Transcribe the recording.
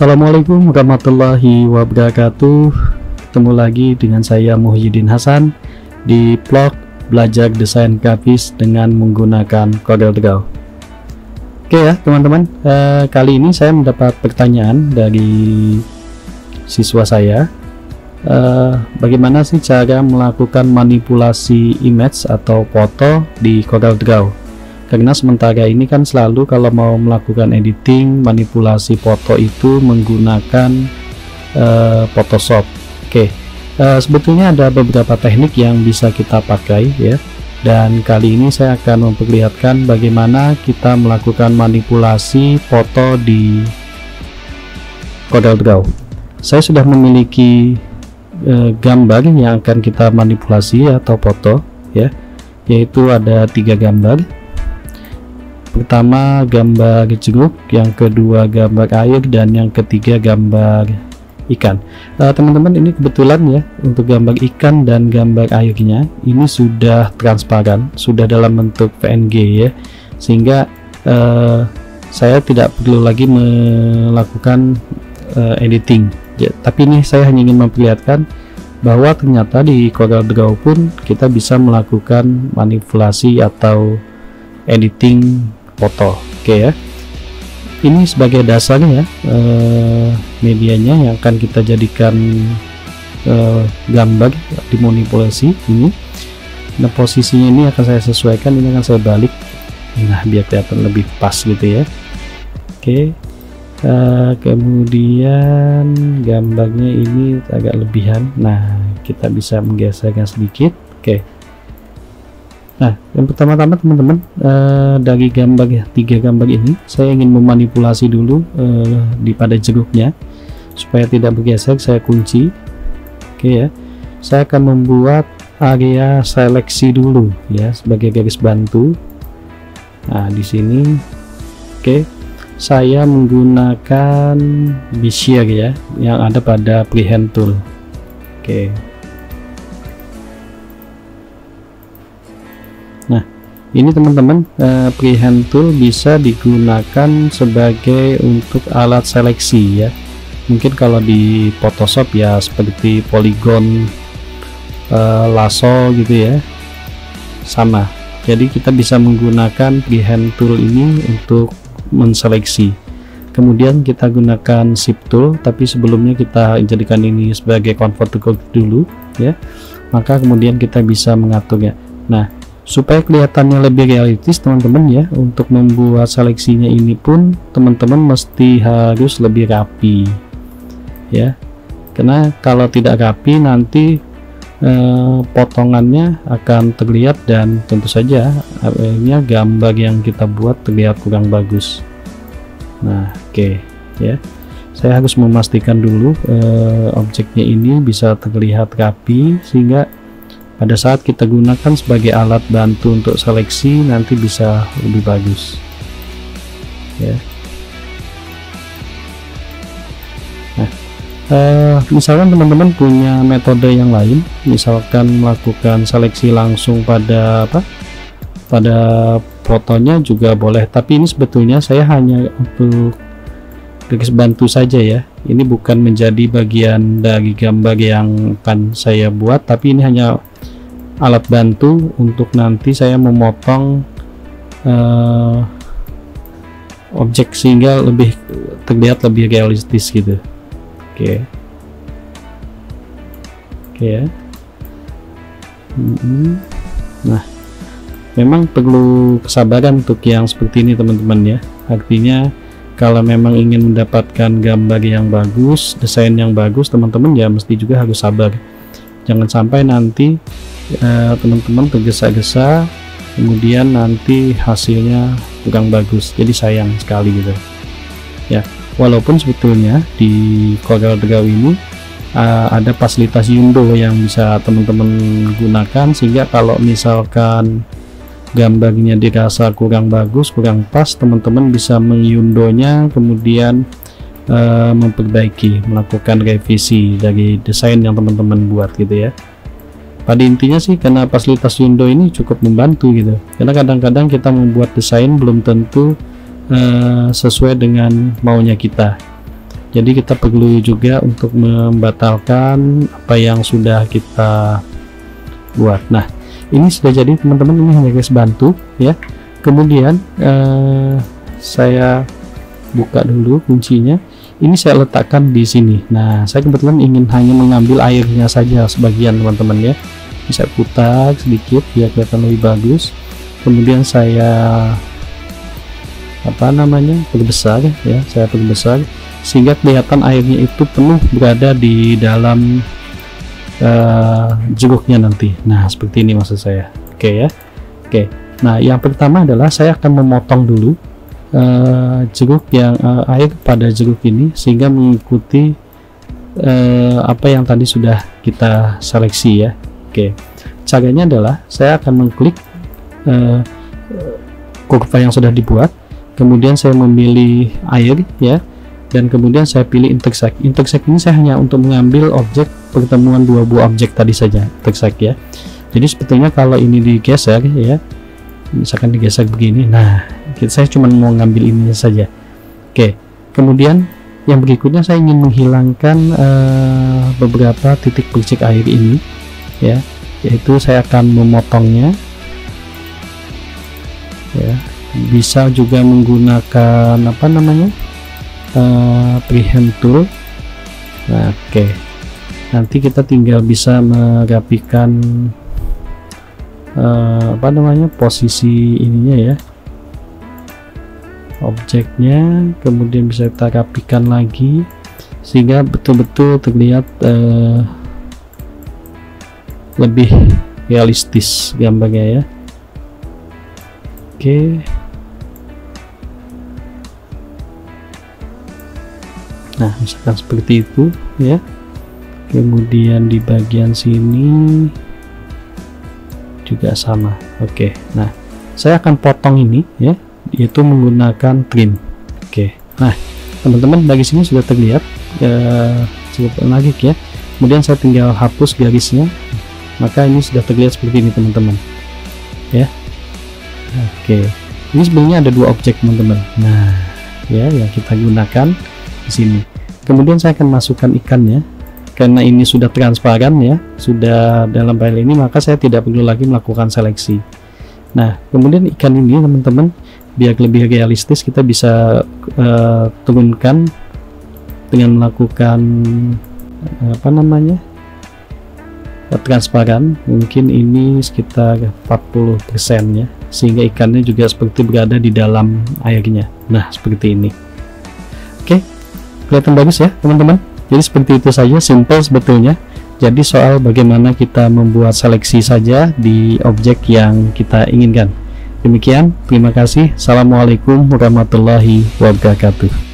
Assalamualaikum warahmatullahi wabarakatuh. Ketemu lagi dengan saya Muhyiddin Hasan di vlog belajar desain grafis dengan menggunakan CorelDRAW. Oke ya teman-teman, kali ini saya mendapat pertanyaan dari siswa saya. Bagaimana sih cara melakukan manipulasi image atau foto di CorelDRAW? Karena sementara ini kan selalu kalau mau melakukan editing manipulasi foto itu menggunakan Photoshop. Sebetulnya ada beberapa teknik yang bisa kita pakai ya, dan kali ini saya akan memperlihatkan bagaimana kita melakukan manipulasi foto di CorelDRAW. Saya sudah memiliki gambar yang akan kita manipulasi atau foto ya, yaitu ada 3 gambar. Pertama gambar jeruk, yang kedua gambar air, dan yang ketiga gambar ikan. Teman-teman, ini kebetulan ya, untuk gambar ikan dan gambar airnya ini sudah transparan, sudah dalam bentuk PNG ya, sehingga saya tidak perlu lagi melakukan editing ya. Tapi ini saya hanya ingin memperlihatkan bahwa ternyata di CorelDRAW pun kita bisa melakukan manipulasi atau editing foto. Oke ya, ini sebagai dasarnya ya, medianya yang akan kita jadikan gambar dimanipulasi ini. Nah, posisinya ini akan saya sesuaikan, ini akan saya balik, nah biar kelihatan lebih pas gitu ya. Oke, kemudian gambarnya ini agak lebihan, nah kita bisa menggesernya sedikit. Oke. Nah, yang pertama-tama teman-teman, dari gambar ya, 3 gambar ini saya ingin memanipulasi dulu pada jeruknya supaya tidak bergeser. Saya kunci. Oke ya, saya akan membuat area seleksi dulu ya sebagai garis bantu. Nah, di sini oke, saya menggunakan Bezier ya yang ada pada freehand tool. Oke. Nah, ini teman-teman, freehand tool bisa digunakan sebagai untuk alat seleksi ya. Mungkin kalau di Photoshop ya seperti polygon, lasso gitu ya, sama. Jadi kita bisa menggunakan freehand tool ini untuk menseleksi. Kemudian kita gunakan shift tool, tapi sebelumnya kita jadikan ini sebagai convert to grid dulu ya. Maka kemudian kita bisa mengaturnya. Nah, supaya kelihatannya lebih realistis teman-teman ya, untuk membuat seleksinya ini pun teman-teman mesti harus lebih rapi ya, karena kalau tidak rapi nanti potongannya akan terlihat dan tentu saja akhirnya gambar yang kita buat terlihat kurang bagus. Nah oke ya, saya harus memastikan dulu objeknya ini bisa terlihat rapi sehingga pada saat kita gunakan sebagai alat bantu untuk seleksi nanti bisa lebih bagus ya. Nah, misalkan teman-teman punya metode yang lain, misalkan melakukan seleksi langsung pada fotonya juga boleh, tapi ini sebetulnya saya hanya untuk garis bantu saja ya. Ini bukan menjadi bagian dari gambar yang akan saya buat, tapi ini hanya alat bantu untuk nanti saya memotong objek sehingga lebih terlihat lebih realistis gitu. Oke ya. Nah, memang perlu kesabaran untuk yang seperti ini teman-teman ya. Artinya kalau memang ingin mendapatkan gambar yang bagus, desain yang bagus, teman-teman ya mesti juga harus sabar. Jangan sampai nanti teman-teman tergesa-gesa kemudian nanti hasilnya kurang bagus, jadi sayang sekali gitu ya. Walaupun sebetulnya di CorelDRAW ini ada fasilitas Yundo yang bisa teman-teman gunakan, sehingga kalau misalkan gambarnya dirasa kurang bagus, kurang pas, teman-teman bisa mengyundonya kemudian memperbaiki, melakukan revisi dari desain yang teman-teman buat gitu ya. Pada intinya sih karena fasilitas Yundo ini cukup membantu gitu, karena kadang-kadang kita membuat desain belum tentu sesuai dengan maunya kita. Jadi kita perlu juga untuk membatalkan apa yang sudah kita buat. Nah, ini sudah jadi teman-teman, ini hanya guys bantu ya. Kemudian saya buka dulu kuncinya. Ini saya letakkan di sini. Nah, saya kebetulan ingin hanya mengambil airnya saja sebagian teman-teman ya. Saya putar sedikit biar kelihatan lebih bagus. Kemudian saya perbesar ya, saya perbesar sehingga kelihatan airnya itu penuh berada di dalam jeruknya nanti. Nah, seperti ini maksud saya. Oke ya. Oke. Nah, yang pertama adalah saya akan memotong dulu jeruk yang air pada jeruk ini sehingga mengikuti apa yang tadi sudah kita seleksi ya. Oke. Caranya adalah saya akan mengklik kurva yang sudah dibuat, kemudian saya memilih air ya, dan kemudian saya pilih intersect. Intersect ini saya hanya untuk mengambil objek pertemuan dua buah objek tadi saja, intersect ya. Jadi sebetulnya kalau ini digeser ya, misalkan digeser begini, nah saya cuma mau ngambil ini saja. Oke, kemudian yang berikutnya saya ingin menghilangkan beberapa titik percik air ini ya, yaitu saya akan memotongnya ya. Bisa juga menggunakan freehand tool. Nah, oke. Nanti kita tinggal bisa merapikan posisi ininya ya, objeknya, kemudian bisa kita rapikan lagi sehingga betul-betul terlihat lebih realistis gambarnya ya. Oke. Nah, misalkan seperti itu ya. Kemudian di bagian sini juga sama. Oke. Nah, saya akan potong ini ya, yaitu menggunakan trim. Oke. Nah, teman-teman dari sini sudah terlihat cukup lagi ya. Kemudian saya tinggal hapus garisnya, maka ini sudah terlihat seperti ini teman-teman ya. Oke. Ini sebenarnya ada dua objek teman-teman. Nah, ya yang kita gunakan di sini. Kemudian saya akan masukkan ikannya. Karena ini sudah transparan ya, sudah dalam file ini, maka saya tidak perlu lagi melakukan seleksi. Nah, kemudian ikan ini teman-teman, biar lebih realistis kita bisa turunkan dengan melakukan transparan. Mungkin ini sekitar 40% ya, sehingga ikannya juga seperti berada di dalam airnya. Nah, seperti ini. Oke, kelihatan bagus ya teman-teman. Jadi seperti itu saja, simple sebetulnya. Jadi soal bagaimana kita membuat seleksi saja di objek yang kita inginkan. Demikian, terima kasih. Assalamualaikum warahmatullahi wabarakatuh.